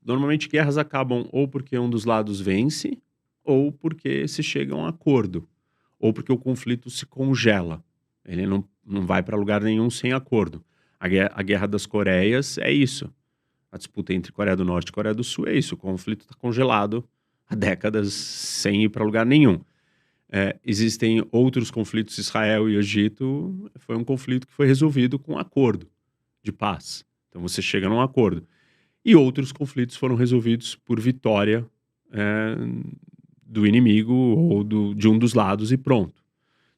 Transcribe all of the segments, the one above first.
Normalmente guerras acabam ou porque um dos lados vence, ou porque se chega a um acordo, ou porque o conflito se congela. Ele não vai para lugar nenhum sem acordo. A Guerra das Coreias é isso. A disputa entre Coreia do Norte e Coreia do Sul é isso. O conflito está congelado há décadas sem ir para lugar nenhum. Existem outros conflitos, Israel e Egito, foi um conflito que foi resolvido com um acordo de paz. Então você chega num acordo. E outros conflitos foram resolvidos por vitória do inimigo ou de um dos lados e pronto.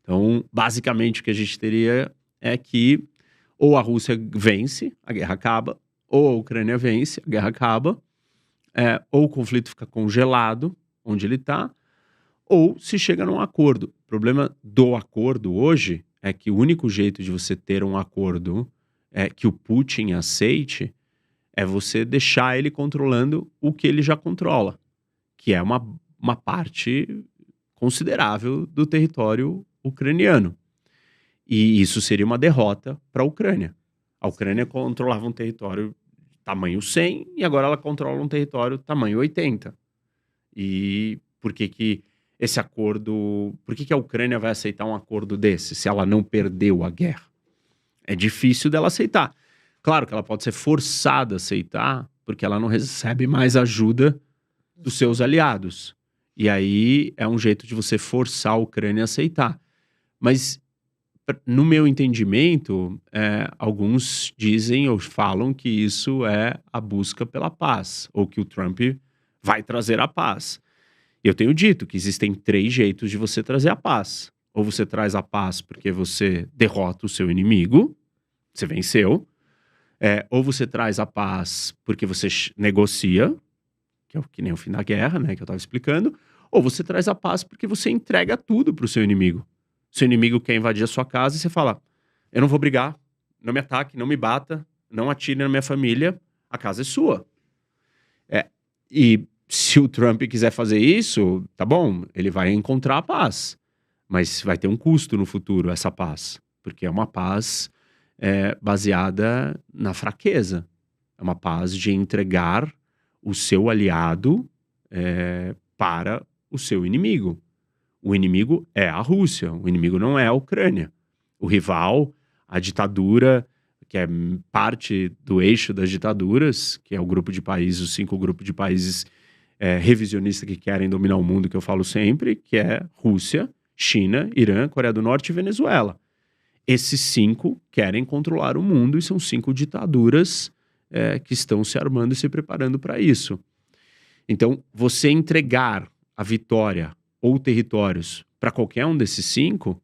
Então, basicamente, o que a gente teria é que ou a Rússia vence, a guerra acaba, ou a Ucrânia vence, a guerra acaba, ou o conflito fica congelado, onde ele está, ou se chega num acordo. O problema do acordo hoje é que o único jeito de você ter um acordo que o Putin aceite é você deixar ele controlando o que ele já controla, que é uma parte considerável do território ucraniano. E isso seria uma derrota para a Ucrânia. A Ucrânia controlava um território tamanho 100 e agora ela controla um território tamanho 80. E por que esse acordo... Por que a Ucrânia vai aceitar um acordo desse se ela não perdeu a guerra? É difícil dela aceitar. Claro que ela pode ser forçada a aceitar porque ela não recebe mais ajuda dos seus aliados. E aí é um jeito de você forçar a Ucrânia a aceitar. Mas, no meu entendimento, alguns dizem ou falam que isso é a busca pela paz, ou que o Trump vai trazer a paz. E eu tenho dito que existem 3 jeitos de você trazer a paz. Ou você traz a paz porque você derrota o seu inimigo, você venceu. Ou você traz a paz porque você negocia, que é que nem o fim da guerra, né, que eu estava explicando. Ou você traz a paz porque você entrega tudo para o seu inimigo. Seu inimigo quer invadir a sua casa e você fala: eu não vou brigar, não me ataque, não me bata, não atire na minha família, a casa é sua. E se o Trump quiser fazer isso, tá bom, ele vai encontrar a paz. Mas vai ter um custo no futuro, essa paz. Porque é uma paz baseada na fraqueza. É uma paz de entregar o seu aliado para o seu inimigo. O inimigo é a Rússia, o inimigo não é a Ucrânia. O rival, a ditadura, que é parte do eixo das ditaduras, que é o grupo de países, os 5 grupos de países revisionistas que querem dominar o mundo, que eu falo sempre, que é Rússia, China, Irã, Coreia do Norte e Venezuela. Esses 5 querem controlar o mundo e são 5 ditaduras que estão se armando e se preparando para isso. Então, você entregar a vitória ou territórios para qualquer um desses 5,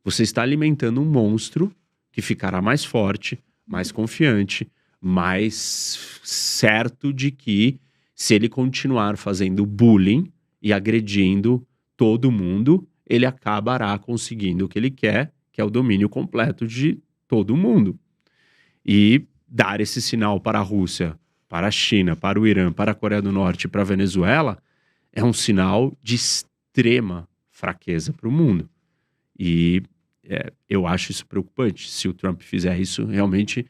você está alimentando um monstro que ficará mais forte, mais confiante, mais certo de que, se ele continuar fazendo bullying e agredindo todo mundo, ele acabará conseguindo o que ele quer, que é o domínio completo de todo mundo. E dar esse sinal para a Rússia, para a China, para o Irã, para a Coreia do Norte e para a Venezuela é um sinal de extrema fraqueza para o mundo. E eu acho isso preocupante. Se o Trump fizer isso, realmente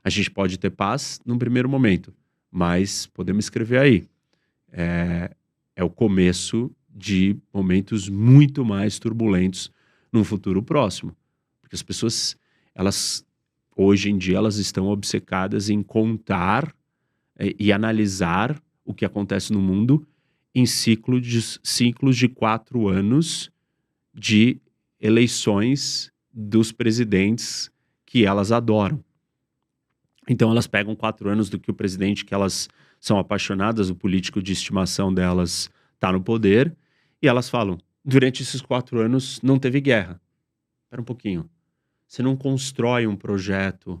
a gente pode ter paz num primeiro momento. Mas podemos escrever aí. É o começo de momentos muito mais turbulentos num futuro próximo. Porque as pessoas, hoje em dia, elas estão obcecadas em contar e analisar o que acontece no mundo em ciclos de 4 anos de eleições dos presidentes que elas adoram. Então elas pegam 4 anos do que o presidente que elas são apaixonadas, o político de estimação delas está no poder, e elas falam: durante esses 4 anos não teve guerra. Espera um pouquinho. Você não constrói um projeto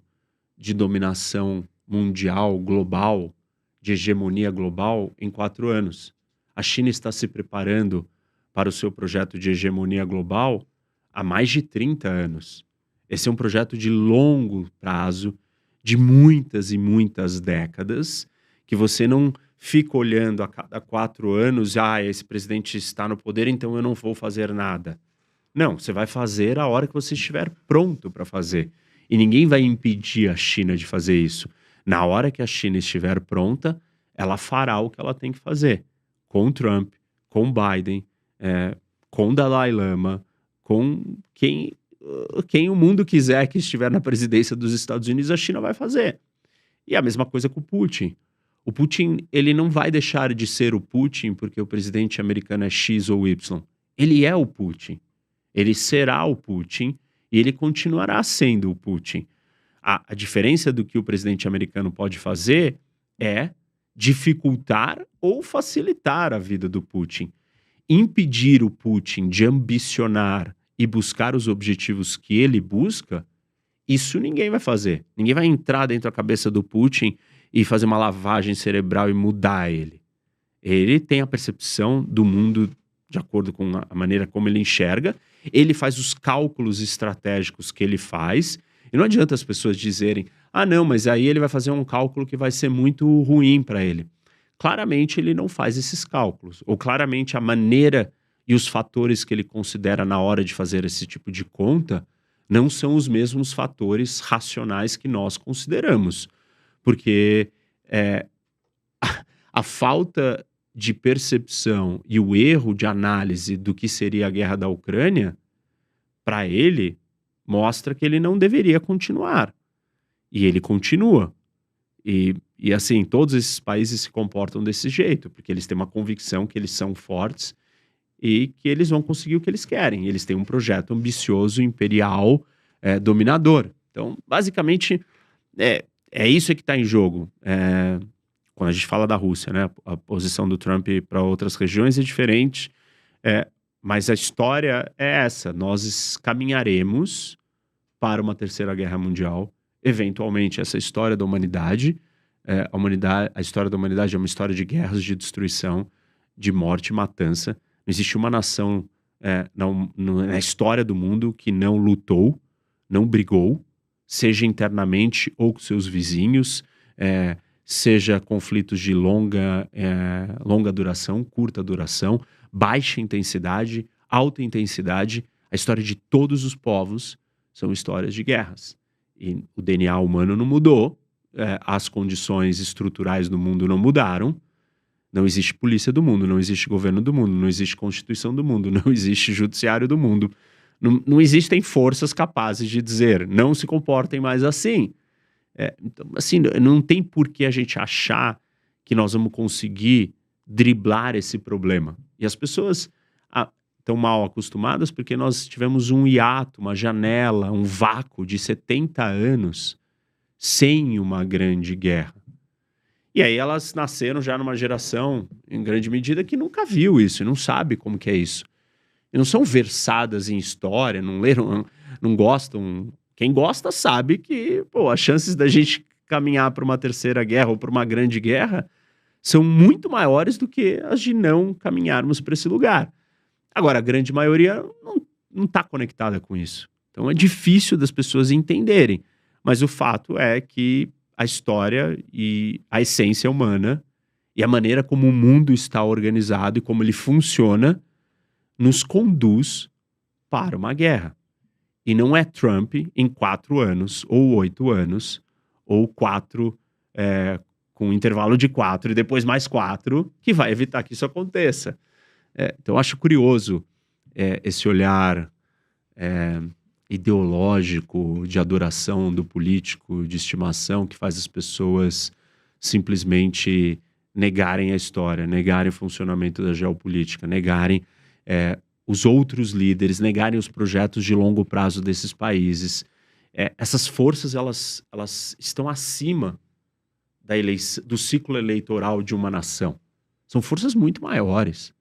de dominação mundial, global, de hegemonia global em 4 anos. A China está se preparando para o seu projeto de hegemonia global há mais de 30 anos. Esse é um projeto de longo prazo, de muitas e muitas décadas, que você não fica olhando a cada 4 anos, esse presidente está no poder, então eu não vou fazer nada. Não, você vai fazer a hora que você estiver pronto para fazer. E ninguém vai impedir a China de fazer isso. Na hora que a China estiver pronta, ela fará o que ela tem que fazer. Com Trump, com Biden, com Dalai Lama, com quem o mundo quiser que estiver na presidência dos Estados Unidos, a China vai fazer. E a mesma coisa com o Putin. O Putin, ele não vai deixar de ser o Putin porque o presidente americano é X ou Y. Ele é o Putin. Ele será o Putin e ele continuará sendo o Putin. A diferença do que o presidente americano pode fazer é dificultar ou facilitar a vida do Putin. Impedir o Putin de ambicionar e buscar os objetivos que ele busca, isso ninguém vai fazer. Ninguém vai entrar dentro da cabeça do Putin e fazer uma lavagem cerebral e mudar ele. Ele tem a percepção do mundo de acordo com a maneira como ele enxerga, ele faz os cálculos estratégicos que ele faz, e não adianta as pessoas dizerem, ah não, mas aí ele vai fazer um cálculo que vai ser muito ruim para ele. Claramente ele não faz esses cálculos, ou claramente a maneira e os fatores que ele considera na hora de fazer esse tipo de conta não são os mesmos fatores racionais que nós consideramos. Porque a falta de percepção e o erro de análise do que seria a guerra da Ucrânia, para ele, mostra que ele não deveria continuar. E ele continua. E assim, todos esses países se comportam desse jeito, porque eles têm uma convicção que eles são fortes e que eles vão conseguir o que eles querem. Eles têm um projeto ambicioso, imperial, dominador. Então, basicamente, é isso que está em jogo. Quando a gente fala da Rússia, né? A posição do Trump para outras regiões é diferente, mas a história é essa. Nós caminharemos para uma terceira guerra mundial. Eventualmente, essa história da humanidade, a história da humanidade é uma história de guerras, de destruição, de morte e matança. Não existe uma nação na história do mundo que não lutou, não brigou, seja internamente ou com seus vizinhos, seja conflitos de longa duração, curta duração, baixa intensidade, alta intensidade. A história de todos os povos são histórias de guerras. E o DNA humano não mudou, as condições estruturais do mundo não mudaram, não existe polícia do mundo, não existe governo do mundo, não existe constituição do mundo, não existe judiciário do mundo. Não existem forças capazes de dizer, não se comportem mais assim. Então, assim, não tem por que a gente achar que nós vamos conseguir driblar esse problema. E as pessoas estão mal acostumadas porque nós tivemos um hiato, uma janela, um vácuo de 70 anos sem uma grande guerra. E aí elas nasceram já numa geração, em grande medida, que nunca viu isso, e não sabe como que é isso. E não são versadas em história, não leram, não gostam. Quem gosta sabe que, as chances da gente caminhar para uma terceira guerra ou para uma grande guerra são muito maiores do que as de não caminharmos para esse lugar. Agora, a grande maioria não está conectada com isso. Então é difícil das pessoas entenderem. Mas o fato é que a história e a essência humana e a maneira como o mundo está organizado e como ele funciona nos conduz para uma guerra. E não é Trump em 4 anos, ou 8 anos, ou 4, com um intervalo de 4 e depois mais 4, que vai evitar que isso aconteça. Então eu acho curioso esse olhar ideológico, de adoração do político, de estimação, que faz as pessoas simplesmente negarem a história, negarem o funcionamento da geopolítica, negarem os outros líderes, negarem os projetos de longo prazo desses países. Essas forças, elas estão acima do ciclo eleitoral de uma nação. São forças muito maiores.